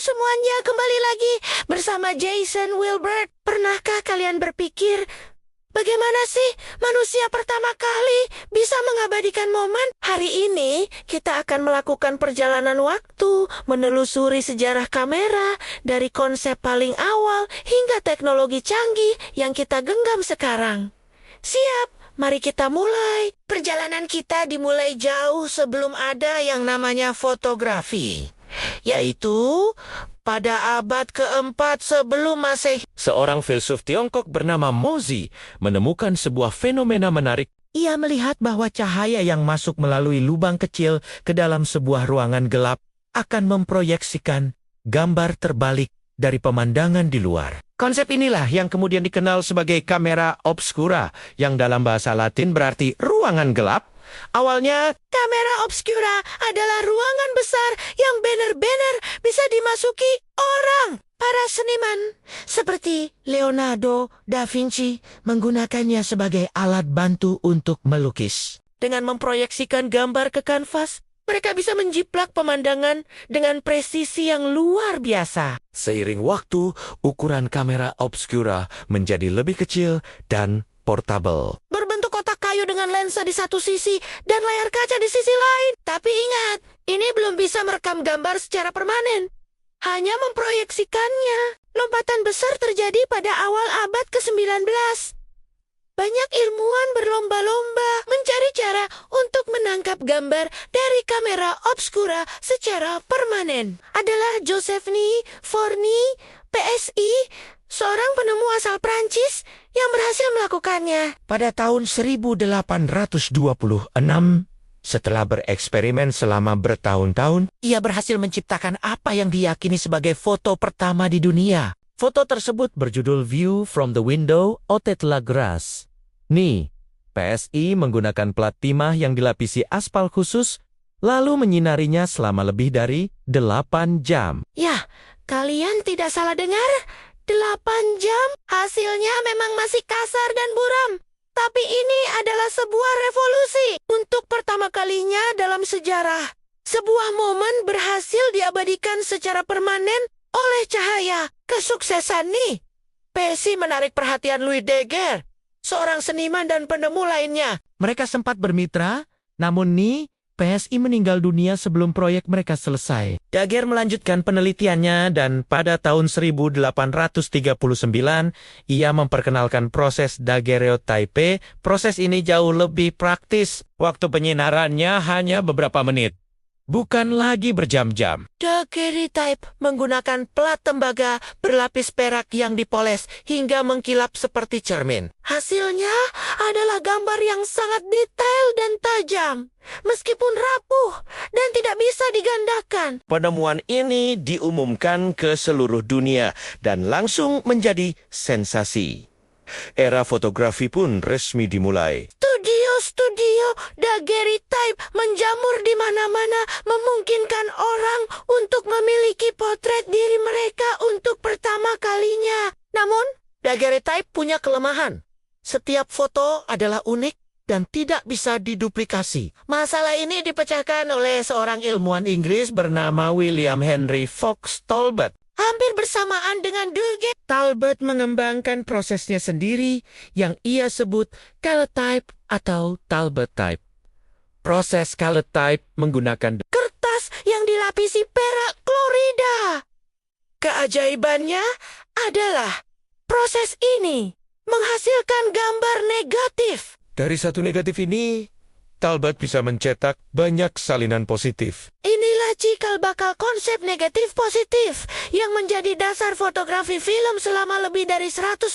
semuanya kembali lagi bersama Jason Wilbert. Pernahkah kalian berpikir, bagaimana sih manusia pertama kali bisa mengabadikan momen? Hari ini kita akan melakukan perjalanan waktu, menelusuri sejarah kamera dari konsep paling awal hingga teknologi canggih yang kita genggam sekarang. Siap, mari kita mulai. Perjalanan kita dimulai jauh sebelum ada yang namanya fotografi, yaitu pada abad keempat sebelum Masehi. Seorang filsuf Tiongkok bernama Mozi menemukan sebuah fenomena menarik. Ia melihat bahwa cahaya yang masuk melalui lubang kecil ke dalam sebuah ruangan gelap akan memproyeksikan gambar terbalik dari pemandangan di luar. Konsep inilah yang kemudian dikenal sebagai kamera obscura, yang dalam bahasa Latin berarti ruangan gelap. Awalnya, Kamera obscura adalah ruangan besar yang benar-benar bisa dimasuki orang. Para seniman seperti Leonardo da Vinci menggunakannya sebagai alat bantu untuk melukis. Dengan memproyeksikan gambar ke kanvas, mereka bisa menjiplak pemandangan dengan presisi yang luar biasa. seiring waktu, ukuran kamera obscura menjadi lebih kecil dan portable. Berbentuk kotak kayu dengan lensa di satu sisi dan layar kaca di sisi lain. Tapi ingat, ini belum bisa merekam gambar secara permanen. Hanya memproyeksikannya. Lompatan besar terjadi pada awal abad ke-19. Banyak ilmuwan berlomba-lomba mencari cara untuk menangkap gambar dari kamera obscura secara permanen. Adalah Josephine Forni, PSI, seorang penemu asal Prancis yang berhasil melakukannya. Pada tahun 1826, setelah bereksperimen selama bertahun-tahun, ia berhasil menciptakan apa yang diyakini sebagai foto pertama di dunia. Foto tersebut berjudul View from the Window Haute la Grace. Nih, PSI menggunakan plat timah yang dilapisi aspal khusus, lalu menyinarinya selama lebih dari 8 jam. Ya, kalian tidak salah dengar. 8 jam, hasilnya memang masih kasar dan buram. Tapi ini adalah sebuah revolusi. Untuk pertama kalinya dalam sejarah, sebuah momen berhasil diabadikan secara permanen oleh cahaya. Kesuksesan nih. PSI menarik perhatian Louis Daguerre, seorang seniman dan penemu lainnya. Mereka sempat bermitra, namun nih, PSI meninggal dunia sebelum proyek mereka selesai. Daguerre melanjutkan penelitiannya dan pada tahun 1839, ia memperkenalkan proses daguerreotype. Proses ini jauh lebih praktis. Waktu penyinarannya hanya beberapa menit, bukan lagi berjam-jam. Daguerreotype menggunakan plat tembaga berlapis perak yang dipoles hingga mengkilap seperti cermin. Hasilnya adalah gambar yang sangat detail dan tajam, meskipun rapuh dan tidak bisa digandakan. Penemuan ini diumumkan ke seluruh dunia dan langsung menjadi sensasi. Era fotografi pun resmi dimulai. Studio daguerreotype menjamur di mana-mana, memungkinkan orang untuk memiliki potret diri mereka untuk pertama kalinya. Namun, daguerreotype punya kelemahan. Setiap foto adalah unik dan tidak bisa diduplikasi. Masalah ini dipecahkan oleh seorang ilmuwan Inggris bernama William Henry Fox Talbot. Hampir bersamaan dengan Daguerre, Talbot mengembangkan prosesnya sendiri yang ia sebut calotype atau Talbot type. Proses calotype menggunakan kertas yang dilapisi perak klorida. Keajaibannya adalah proses ini menghasilkan gambar negatif. Dari satu negatif ini, Talbot bisa mencetak banyak salinan positif. Inilah cikal bakal konsep negatif positif yang menjadi dasar fotografi film selama lebih dari 150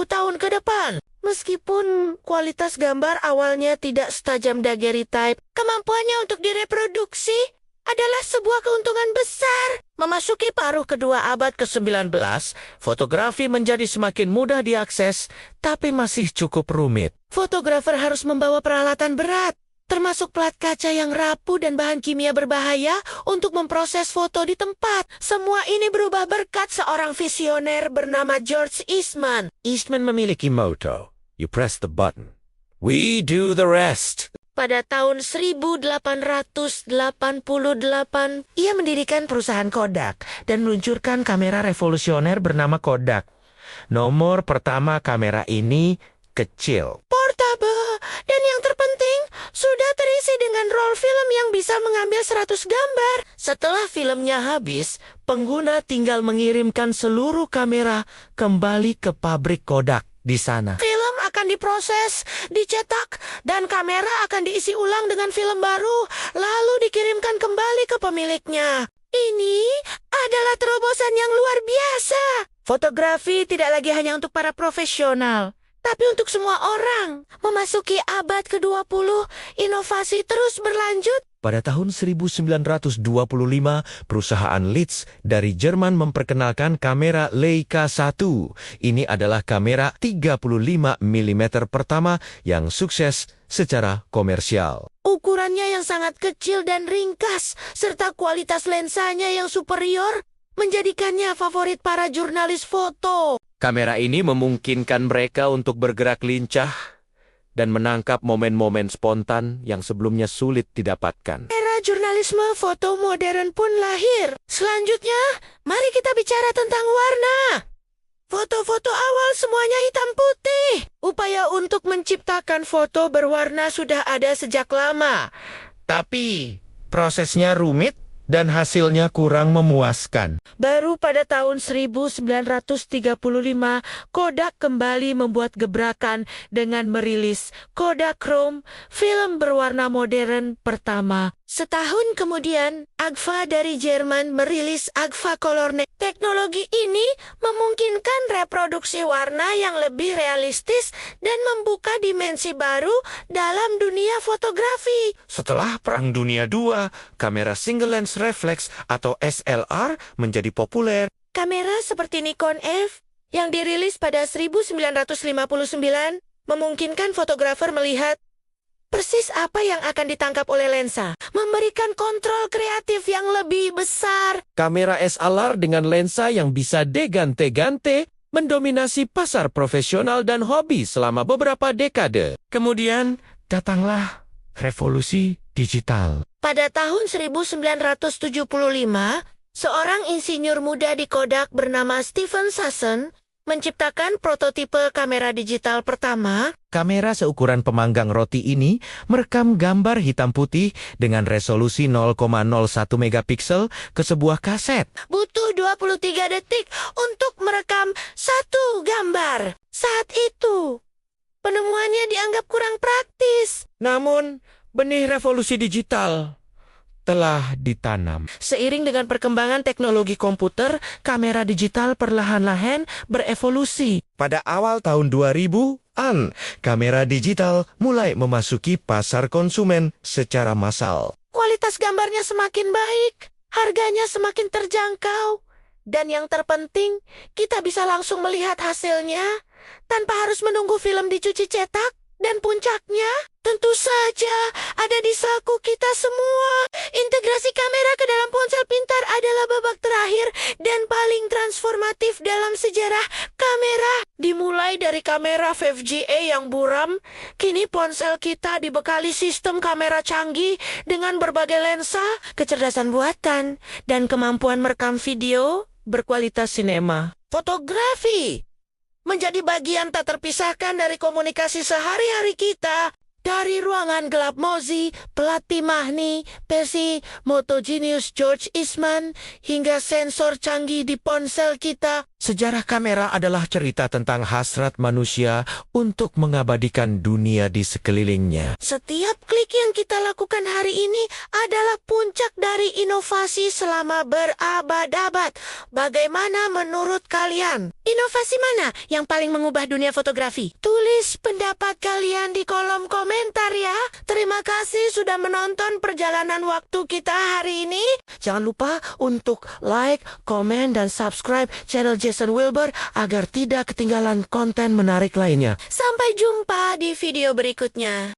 tahun ke depan. Meskipun kualitas gambar awalnya tidak setajam daguerreotype, kemampuannya untuk direproduksi adalah sebuah keuntungan besar. Memasuki paruh kedua abad ke-19, fotografi menjadi semakin mudah diakses, tapi masih cukup rumit. Fotografer harus membawa peralatan berat, termasuk plat kaca yang rapuh dan bahan kimia berbahaya untuk memproses foto di tempat. Semua ini berubah berkat seorang visioner bernama George Eastman. Eastman memiliki motto, "You press the button, we do the rest." Pada tahun 1888, ia mendirikan perusahaan Kodak dan meluncurkan kamera revolusioner bernama Kodak. Nomor pertama kamera ini kecil. Portable, dan yang terpenting, sudah terisi dengan roll film yang bisa mengambil 100 gambar. Setelah filmnya habis, pengguna tinggal mengirimkan seluruh kamera kembali ke pabrik Kodak di sana. Film akan diproses, dicetak, dan kamera akan diisi ulang dengan film baru, lalu dikirimkan kembali ke pemiliknya. Ini adalah terobosan yang luar biasa. Fotografi tidak lagi hanya untuk para profesional, tapi untuk semua orang. Memasuki abad ke-20, inovasi terus berlanjut. Pada tahun 1925, perusahaan Leitz dari Jerman memperkenalkan kamera Leica 1. Ini adalah kamera 35 mm pertama yang sukses secara komersial. Ukurannya yang sangat kecil dan ringkas, serta kualitas lensanya yang superior, menjadikannya favorit para jurnalis foto. Kamera ini memungkinkan mereka untuk bergerak lincah dan menangkap momen-momen spontan yang sebelumnya sulit didapatkan. Era jurnalisme foto modern pun lahir. Selanjutnya, mari kita bicara tentang warna. Foto-foto awal semuanya hitam putih. Upaya untuk menciptakan foto berwarna sudah ada sejak lama. Tapi prosesnya rumit dan hasilnya kurang memuaskan. Baru pada tahun 1935, Kodak kembali membuat gebrakan dengan merilis Kodachrome, film berwarna modern pertama. Setahun kemudian, Agfa dari Jerman merilis Agfa Colornet. Teknologi ini memungkinkan reproduksi warna yang lebih realistis dan membuka dimensi baru dalam dunia fotografi. Setelah Perang Dunia II, kamera single lens reflex atau SLR menjadi populer. Kamera seperti Nikon F yang dirilis pada 1959 memungkinkan fotografer melihat persis apa yang akan ditangkap oleh lensa, memberikan kontrol kreatif yang lebih besar. Kamera SLR dengan lensa yang bisa degante-gante mendominasi pasar profesional dan hobi selama beberapa dekade. Kemudian datanglah revolusi digital. Pada tahun 1975, seorang insinyur muda di Kodak bernama Stephen Sasson menciptakan prototipe kamera digital pertama. Kamera seukuran pemanggang roti ini merekam gambar hitam putih dengan resolusi 0,01 megapiksel ke sebuah kaset. Butuh 23 detik untuk merekam satu gambar. Saat itu, penemuannya dianggap kurang praktis. Namun, benih revolusi digital telah ditanam. Seiring dengan perkembangan teknologi komputer, kamera digital perlahan-lahan berevolusi. Pada awal tahun 2000-an, kamera digital mulai memasuki pasar konsumen secara massal. Kualitas gambarnya semakin baik, harganya semakin terjangkau, dan yang terpenting, kita bisa langsung melihat hasilnya tanpa harus menunggu film dicuci cetak. Dan puncaknya, tentu saja ada di saku kita semua. Integrasi kamera ke dalam ponsel pintar adalah babak terakhir dan paling transformatif dalam sejarah kamera. Dimulai dari kamera 5GA yang buram, kini ponsel kita dibekali sistem kamera canggih dengan berbagai lensa, kecerdasan buatan, dan kemampuan merekam video berkualitas sinema. Fotografi menjadi bagian tak terpisahkan dari komunikasi sehari-hari kita. Dari ruangan gelap Mozi, pelatih Mahni, Percy, Motogenius George Eastman, hingga sensor canggih di ponsel kita. Sejarah kamera adalah cerita tentang hasrat manusia untuk mengabadikan dunia di sekelilingnya. Setiap klik yang kita lakukan hari ini adalah puncak dari inovasi selama berabad-abad. Bagaimana menurut kalian? Inovasi mana yang paling mengubah dunia fotografi? Tulis pendapat kalian di kolom komentar ya. Terima kasih sudah menonton perjalanan waktu kita hari ini. Jangan lupa untuk like, komen, dan subscribe channel Jason Wilbur agar tidak ketinggalan konten menarik lainnya. Sampai jumpa di video berikutnya.